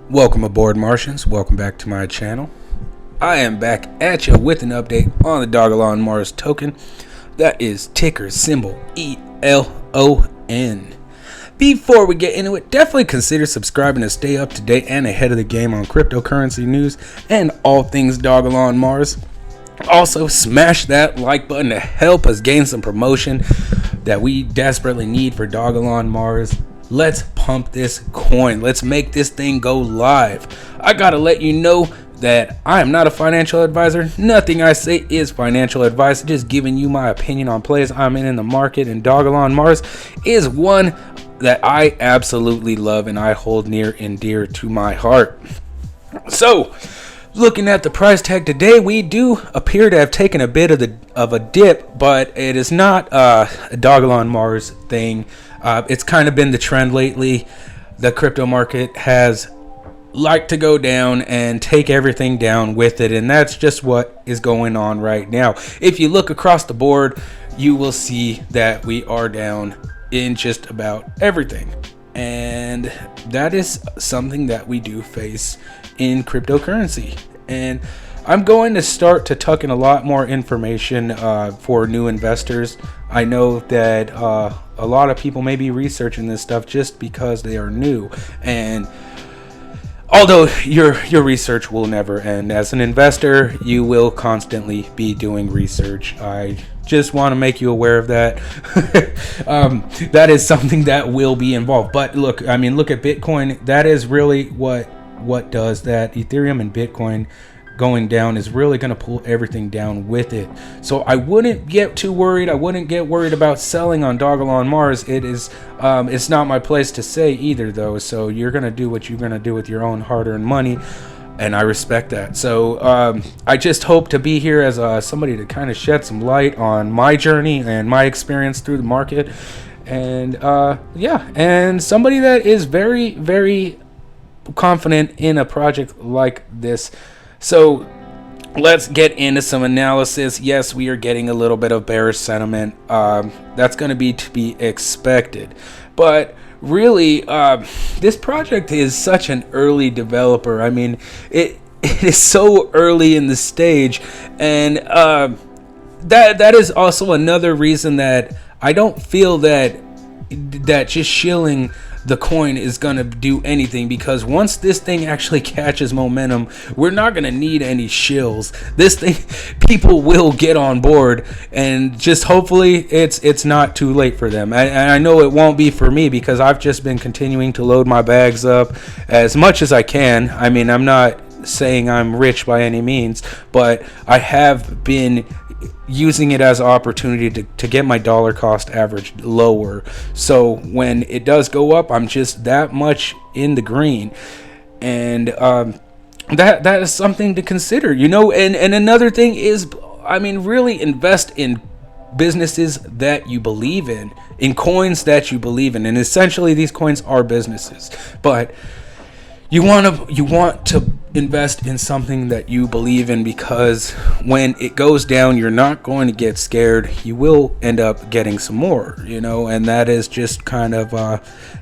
Welcome aboard, Martians. Welcome back to my channel. I am back at you with an update on the Dogelon Mars token. That is ticker symbol ELON. Before we get into it, definitely consider subscribing to stay up to date and ahead of the game on cryptocurrency news and all things Dogelon Mars. Also, smash that like button to help us gain some promotion that we desperately need for Dogelon Mars. Let's pump this coin. Let's make this thing go live. I gotta let you know that I am not a financial advisor. Nothing I say is financial advice. Just giving you my opinion on plays I'm in the market, and Dogelon Mars is one that I absolutely love and I hold near and dear to my heart. So, looking at the price tag today, we do appear to have taken a bit of a dip, but it is not a Dogelon Mars thing. It's kind of been the trend lately. The crypto market has liked to go down and take everything down with it, and that's just what is going on right now. If you look across the board, you will see that we are down in just about everything, and that is something that we do face in cryptocurrency. And I'm going to start to tuck in a lot more information for new investors. I know that a lot of people may be researching this stuff just because they are new, and although your research will never end, as an investor you will constantly be doing research. I just want to make you aware of that. That is something that will be involved. But look, I mean, look at Bitcoin. That is really what does that. Ethereum and Bitcoin going down is really going to pull everything down with it. So I wouldn't get too worried. I wouldn't get worried about selling on Dogelon Mars. It is it's not my place to say either, though. So you're going to do what you're going to do with your own hard-earned money, and I respect that. So I just hope to be here as somebody to kind of shed some light on my journey and my experience through the market, and yeah, and somebody that is very, very confident in a project like this. So let's get into some analysis. Yes, we are getting a little bit of bearish sentiment. That's going to be expected. But really, this project is such an early developer. I mean, it is so early in the stage, and that is also another reason that I don't feel that just shilling the coin is gonna do anything, because once this thing actually catches momentum, we're not gonna need any shills. This thing, people will get on board, and just hopefully it's not too late for them. And I know it won't be for me, because I've just been continuing to load my bags up as much as I can. I mean, I'm not saying I'm rich by any means, but I have been using it as an opportunity to get my dollar cost average lower, so when it does go up, I'm just that much in the green. And that is something to consider, you know. And another thing is, I mean, really invest in businesses that you believe in coins that you believe in, and essentially these coins are businesses. But you want to invest in something that you believe in, because when it goes down, you're not going to get scared. You will end up getting some more, you know, and that is just kind of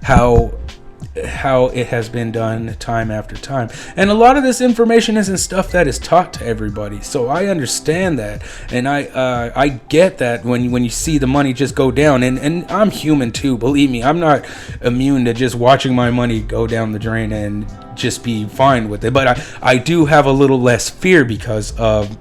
how it has been done time after time. And a lot of this information isn't stuff that is taught to everybody, so I understand that, and I get that when you see the money just go down, and I'm human too, believe me. I'm not immune to just watching my money go down the drain and just be fine with it, but I do have a little less fear because of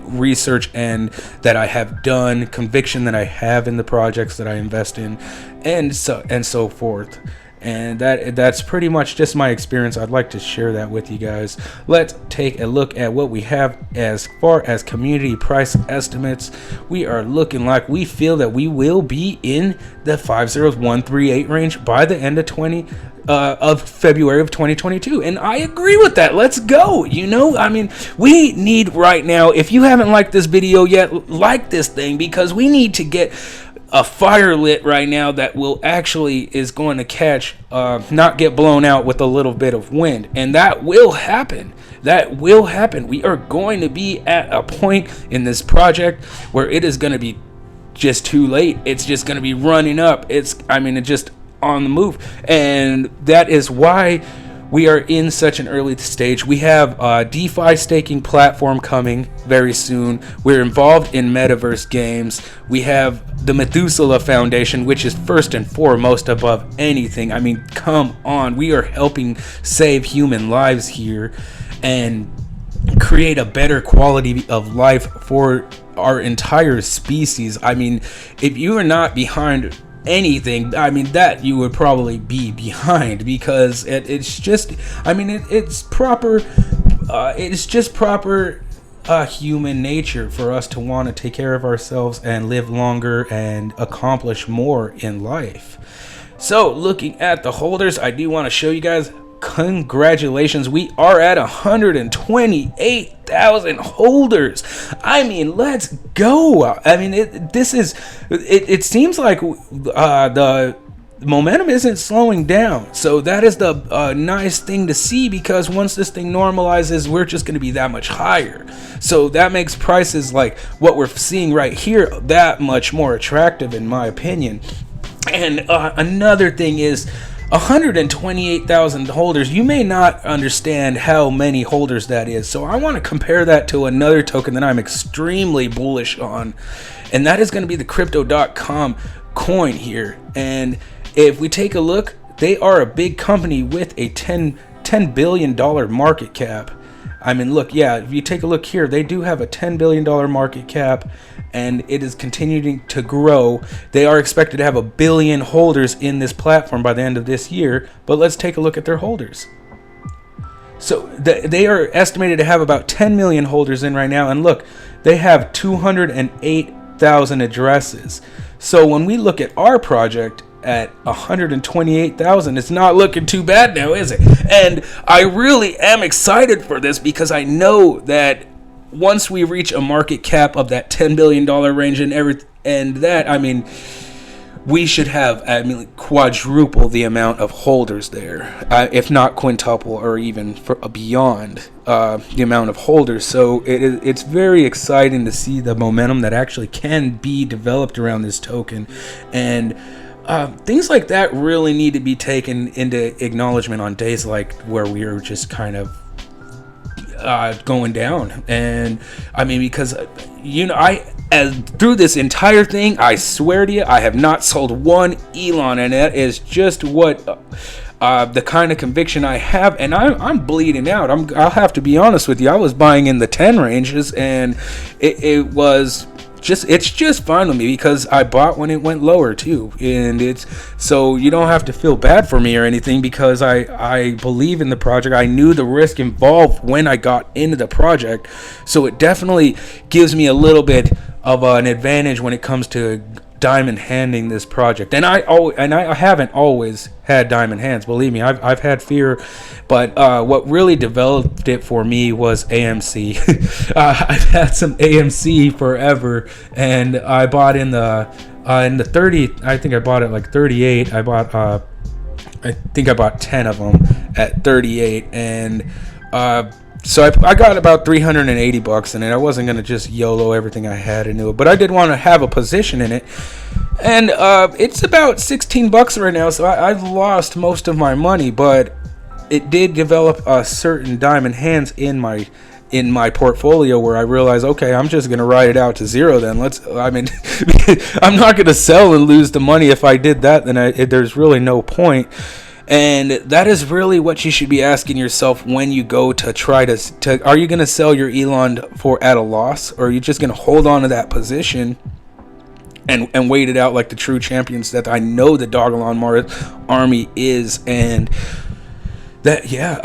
research and that I have done, conviction that I have in the projects that I invest in, and so forth. And that's pretty much just my experience. I'd like to share that with you guys. Let's take a look at what we have as far as community price estimates. We are looking like we feel that we will be in the 50138 range by the end of February of 2022, and I agree with that. Let's go. You know, I mean, we need right now, if you haven't liked this video yet, like this thing, because we need to get a fire lit right now that will actually is going to catch, not get blown out with a little bit of wind. And that will happen. That will happen. We are going to be at a point in this project where it is going to be just too late. It's just going to be running up. on the move, and that is why we are in such an early stage. We have a DeFi staking platform coming very soon. We're involved in metaverse games. We have the Methuselah Foundation, which is first and foremost above anything. I mean, come on. We are helping save human lives here and create a better quality of life for our entire species. I mean, if you are not behind anything, I mean, that you would probably be behind, because it's just, I mean, it's proper, it's just proper human nature for us to want to take care of ourselves and live longer and accomplish more in life. So looking at the holders, I do want to show you guys, congratulations, we are at 128,000 holders. I mean, let's go. I mean, it seems like the momentum isn't slowing down, so that is the nice thing to see, because once this thing normalizes, we're just going to be that much higher. So that makes prices like what we're seeing right here that much more attractive, in my opinion. And another thing is, 128,000 holders, you may not understand how many holders that is. So I want to compare that to another token that I'm extremely bullish on, and that is going to be the Crypto.com coin here. And if we take a look, they are a big company with a $10 billion market cap. I mean, look, yeah, if you take a look here, they do have a $10 billion market cap, and it is continuing to grow. They are expected to have 1 billion holders in this platform by the end of this year. But let's take a look at their holders. So they are estimated to have about 10 million holders in right now. And look, they have 208,000 addresses. So when we look at our project at 128,000, it's not looking too bad now, is it? And I really am excited for this, because I know that once we reach a market cap of that $10 billion range and that, I mean, we should have, I mean, quadruple the amount of holders there, if not quintuple or even beyond the amount of holders. So it's very exciting to see the momentum that actually can be developed around this token. And things like that really need to be taken into acknowledgement on days like where we are just kind of going down. And I mean, because you know, through this entire thing, I swear to you, I have not sold one Elon, and that is just what the kind of conviction I have. And I'm bleeding out. I'll have to be honest with you. I was buying in the 10 ranges, and it's just fine with me, because I bought when it went lower too. And so you don't have to feel bad for me or anything, because I believe in the project. I knew the risk involved when I got into the project, so it definitely gives me a little bit of an advantage when it comes to diamond handing this project. And I haven't always had diamond hands, believe me. I've had fear, but what really developed it for me was AMC. I've had some AMC forever, and I bought in the 30. I think I bought it like 38. I think I bought 10 of them at 38, and so I got about $380 in it. I wasn't going to just YOLO everything I had into it, but I did want to have a position in it. And it's about $16 right now, so I've lost most of my money, but it did develop a certain diamond hands in my portfolio where I realized, okay, I'm just going to ride it out to zero then. I'm not going to sell and lose the money. If I did that, then there's really no point. And that is really what you should be asking yourself when you go to try to are you going to sell your Elon at a loss, or are you just going to hold on to that position and wait it out like the true champions that I know the Dogelon army is? And that, yeah,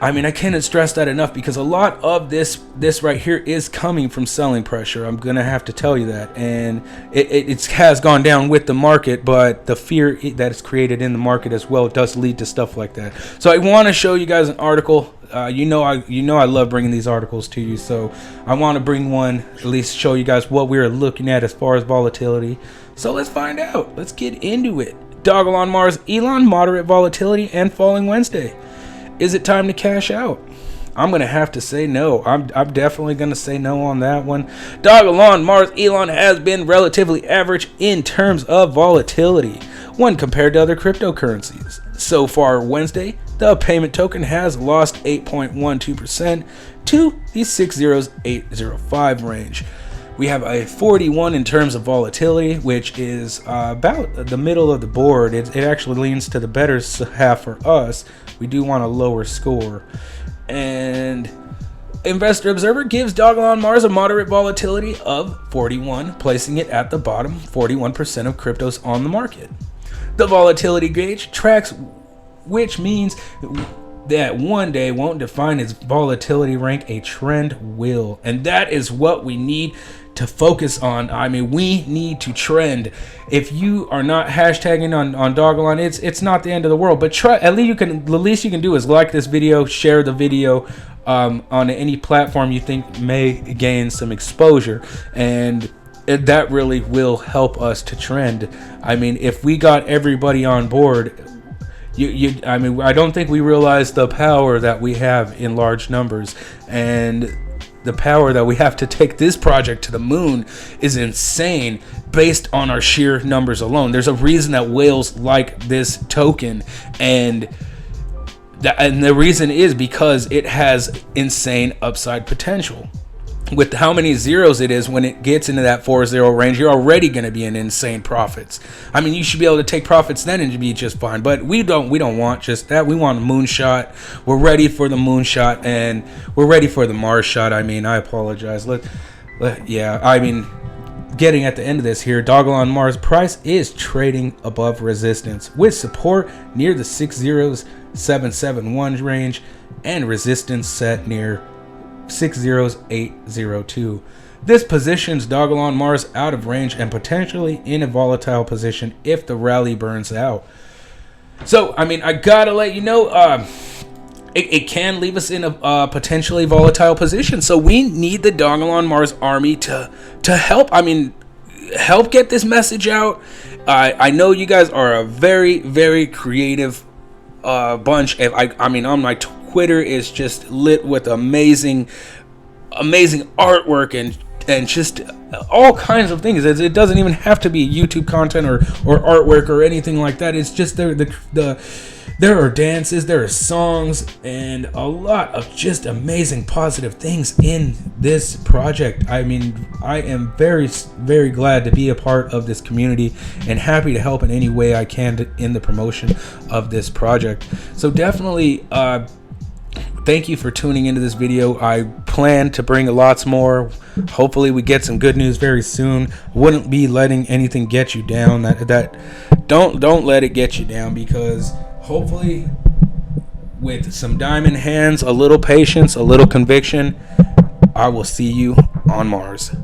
I mean, I can't stress that enough, because a lot of this right here is coming from selling pressure. I'm gonna have to tell you that, and it has gone down with the market, but the fear that is created in the market as well does lead to stuff like that. So I want to show you guys an article. I love bringing these articles to you, so I want to bring one, at least show you guys what we're looking at as far as volatility. So let's find out. Let's get into it. Dogelon Mars, Elon, moderate volatility and falling Wednesday. Is it time to cash out? I'm going to have to say no. I'm definitely going to say no on that one. Dogelon, Mars, Elon has been relatively average in terms of volatility. when compared to other cryptocurrencies. So far Wednesday, the payment token has lost 8.12% to the 60805 range. We have a 41 in terms of volatility, which is about the middle of the board. It actually leans to the better half for us. We do want a lower score. And Investor Observer gives Dogelon Mars a moderate volatility of 41, placing it at the bottom 41% of cryptos on the market. The volatility gauge tracks, which means that one day won't define its volatility rank, a trend will. And that is what we need to focus on. I mean, we need to trend. If you are not hashtagging on Dogelon, it's not the end of the world. But try, the least you can do is like this video, share the video on any platform you think may gain some exposure, and that really will help us to trend. I mean, if we got everybody on board, I mean, I don't think we realize the power that we have in large numbers, and the power that we have to take this project to the moon is insane based on our sheer numbers alone. There's a reason that whales like this token, and the reason is because it has insane upside potential. With how many zeros it is, when it gets into that 4-0 range, you're already going to be in insane profits. I mean, you should be able to take profits then and be just fine. But we don't want just that. We want a moonshot. We're ready for the moonshot, and we're ready for the Mars shot. I mean, I apologize. Yeah, I mean, getting at the end of this here, Dogelon Mars price is trading above resistance with support near the 60771 range and resistance set near 60802. This positions Dogelon Mars out of range and potentially in a volatile position if the rally burns out. So, I mean, I gotta let you know, it can leave us in a potentially volatile position. So we need the Dogelon Mars army to help. I mean, help get this message out. I know you guys are a very, very creative bunch. I mean, on my Twitter is just lit with amazing artwork and just all kinds of things. It doesn't even have to be YouTube content or artwork or anything like that. It's just there are dances, there are songs, and a lot of just amazing positive things in this project. I mean, I am very, very glad to be a part of this community and happy to help in any way I can in the promotion of this project. So definitely thank you for tuning into this video. I plan to bring lots more. Hopefully we get some good news very soon. Wouldn't be letting anything get you down. Don't let it get you down, because hopefully with some diamond hands, a little patience, a little conviction, I will see you on Mars.